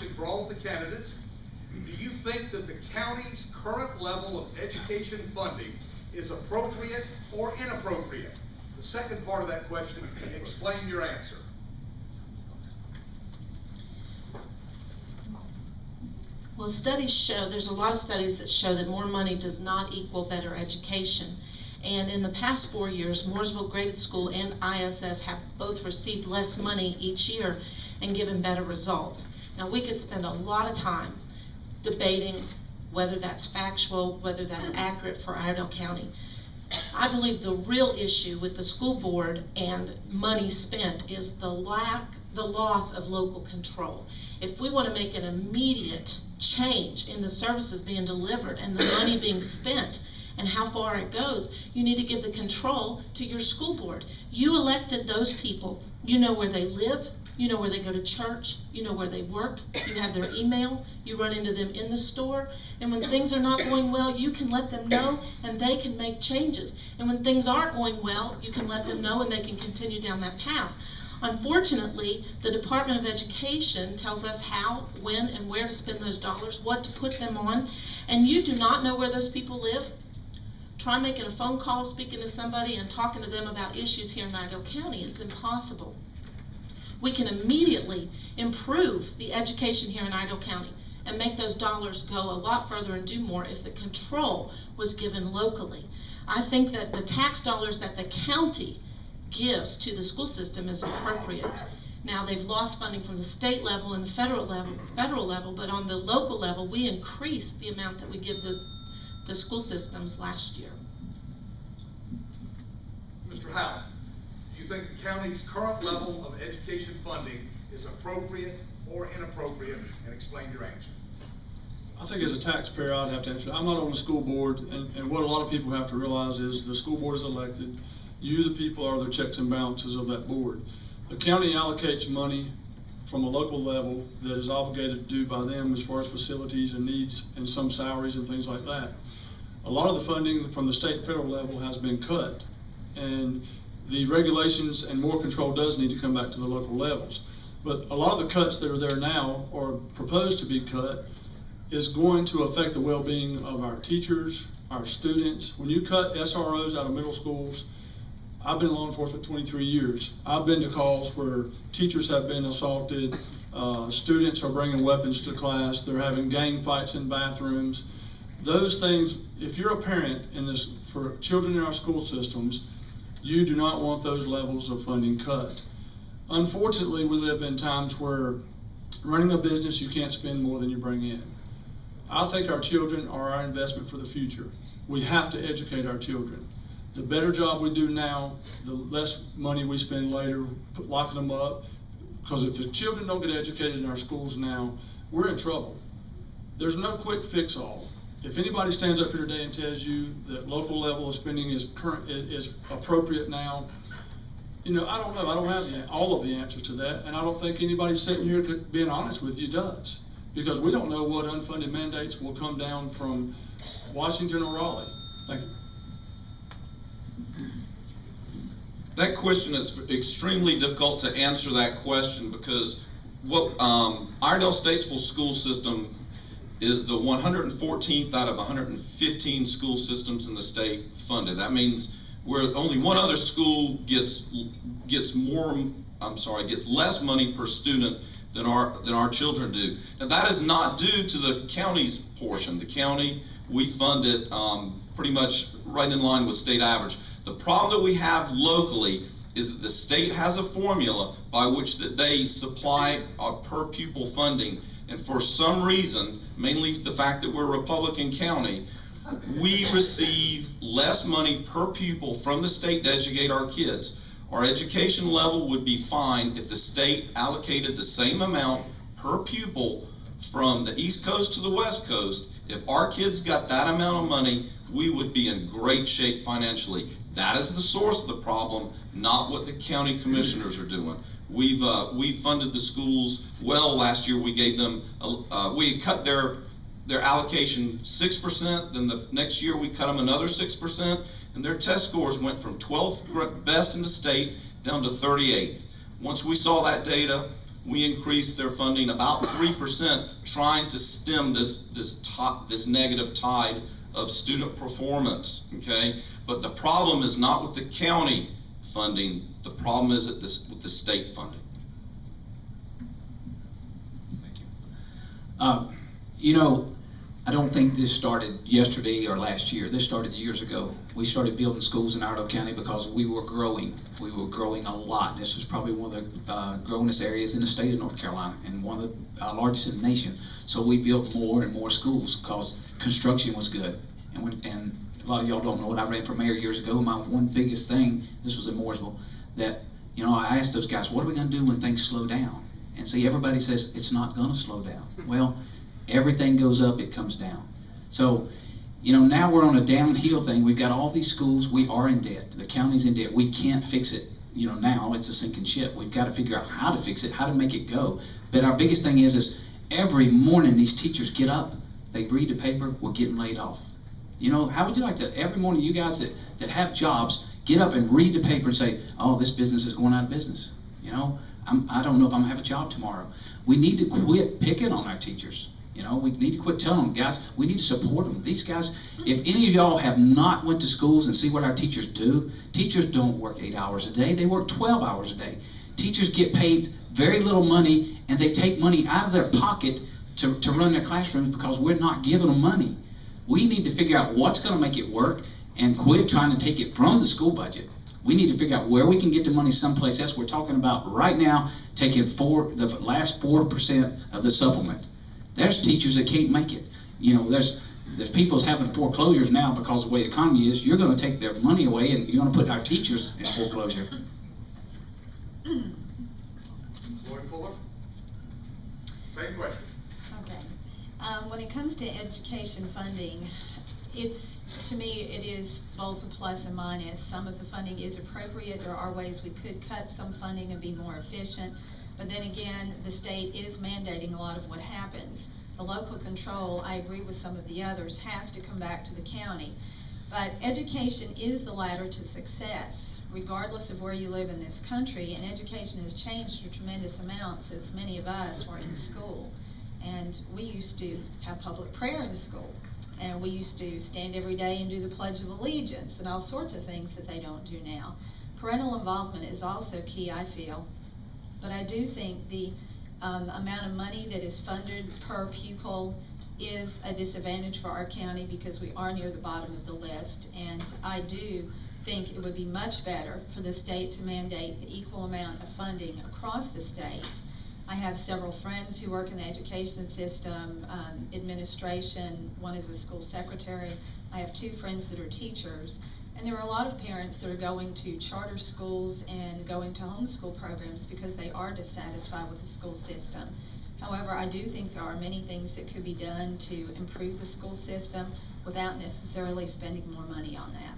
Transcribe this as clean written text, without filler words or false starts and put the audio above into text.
speak for all of the candidates. Do you think that the county's current level of education funding is appropriate or inappropriate? The second part of that question, explain your answer. Well, studies show, there's a lot of studies that show that more money does not equal better education. And in the past 4 years, Mooresville Graded School and ISS have both received less money each year and given better results. Now, we could spend a lot of time debating whether that's factual, whether that's accurate for Iredell County. I believe the real issue with the school board and money spent is the loss of local control. If we want to make an immediate change in the services being delivered and the money being spent and how far it goes, you need to give the control to your school board. You elected those people. You know where they live. You know where they go to church, you know where they work, you have their email, you run into them in the store, and when things are not going well, you can let them know and they can make changes. And when things are going well, you can let them know and they can continue down that path. Unfortunately, the Department of Education tells us how, when, and where to spend those dollars, what to put them on, and you do not know where those people live. Try making a phone call, speaking to somebody, and talking to them about issues here in Iredell County. It's impossible. We can immediately improve the education here in Iredell County and make those dollars go a lot further and do more if the control was given locally. I think that the tax dollars that the county gives to the school system is appropriate. Now, they've lost funding from the state level and the federal level, but on the local level, we increased the amount that we give the school systems last year. Mr. Houpe, do you think the county's current level of education funding is appropriate or inappropriate, and explain your answer? I think as a taxpayer, I'd have to answer. I'm not on the school board, and what a lot of people have to realize is the school board is elected. You, the people, are the checks and balances of that board. The county allocates money from a local level that is obligated to do by them as far as facilities and needs and some salaries and things like that. A lot of the funding from the state and federal level has been cut, and the regulations and more control does need to come back to the local levels. But a lot of the cuts that are there now, or proposed to be cut, is going to affect the well-being of our teachers, our students. When you cut SROs out of middle schools, I've been in law enforcement 23 years. I've been to calls where teachers have been assaulted, students are bringing weapons to class, they're having gang fights in bathrooms. Those things, if you're a parent in this, for children in our school systems, you do not want those levels of funding cut. Unfortunately, we live in times where running a business, you can't spend more than you bring in. I think our children are our investment for the future. We have to educate our children. The better job we do now, the less money we spend later locking them up. Because if the children don't get educated in our schools now, we're in trouble. There's no quick fix-all. If anybody stands up here today and tells you that local level of spending is appropriate now, you know, I don't know. I don't have all of the answers to that, and I don't think anybody sitting here, being honest with you, does. Because we don't know what unfunded mandates will come down from Washington or Raleigh. Thank you. That question is extremely difficult to answer that question because what Iredell Statesville school system is the 114th out of 115 school systems in the state funded. That means where only one other school gets less money per student than our children do. Now that is not due to the county's portion. The county, we fund it pretty much right in line with state average. The problem that we have locally is that the state has a formula by which that they supply per pupil funding, and for some reason, mainly the fact that we're a Republican county, we receive less money per pupil from the state to educate our kids. Our education level would be fine if the state allocated the same amount per pupil from the East Coast to the West Coast. If our kids got that amount of money, we would be in great shape financially. That is the source of the problem, not what the county commissioners are doing. We've funded the schools well. Last year we gave them, we cut their allocation 6%, then the next year we cut them another 6%, and their test scores went from 12th best in the state down to 38th. Once we saw that data, we increased their funding about 3%, trying to stem this negative tide of student performance, okay? But the problem is not with the county funding, the problem is with the state funding. Thank you. You know, I don't think this started yesterday or last year. This started years ago. We started building schools in Iredell County because we were growing. We were growing a lot. This was probably one of the growingest areas in the state of North Carolina and one of the largest in the nation. So we built more and more schools because construction was good. And a lot of y'all don't know it. I ran for mayor years ago. My one biggest thing, this was in Mooresville, that, you know, I asked those guys, what are we going to do when things slow down? And see, everybody says it's not going to slow down. Well, everything goes up, it comes down. So, you know, now we're on a downhill thing. We've got all these schools. We are in debt. The county's in debt. We can't fix it. You know, now it's a sinking ship. We've got to figure out how to fix it, how to make it go. But our biggest thing is every morning these teachers get up, they read the paper, we're getting laid off. You know, how would you like to, every morning you guys that have jobs, get up and read the paper and say, oh, this business is going out of business. You know, I don't know if I'm going to have a job tomorrow. We need to quit picking on our teachers. You know, we need to quit telling them, guys, we need to support them. These guys, if any of y'all have not went to schools and see what our teachers do, teachers don't work 8 hours a day, they work 12 hours a day. Teachers get paid very little money, and they take money out of their pocket to run their classrooms because we're not giving them money. We need to figure out what's going to make it work and quit trying to take it from the school budget. We need to figure out where we can get the money someplace else. We're talking about right now taking the last 4% of the supplement. There's teachers that can't make it. You know, there's people's having foreclosures now because of the way the economy is. You're going to take their money away and you're going to put our teachers in foreclosure. Lloyd Fuller? Same question. Okay. When it comes to education funding, to me, it is both a plus and minus. Some of the funding is appropriate. There are ways we could cut some funding and be more efficient. But then again, the state is mandating a lot of what happens. The local control, I agree with some of the others, has to come back to the county. But education is the ladder to success, regardless of where you live in this country. And education has changed a tremendous amount since many of us were in school. And we used to have public prayer in school. And we used to stand every day and do the Pledge of Allegiance and all sorts of things that they don't do now. Parental involvement is also key, I feel. But I do think the amount of money that is funded per pupil is a disadvantage for our county because we are near the bottom of the list. And I do think it would be much better for the state to mandate the equal amount of funding across the state. I have several friends who work in the education system, administration. One is a school secretary. I have 2 friends that are teachers. And there are a lot of parents that are going to charter schools and going to homeschool programs because they are dissatisfied with the school system. However, I do think there are many things that could be done to improve the school system without necessarily spending more money on that.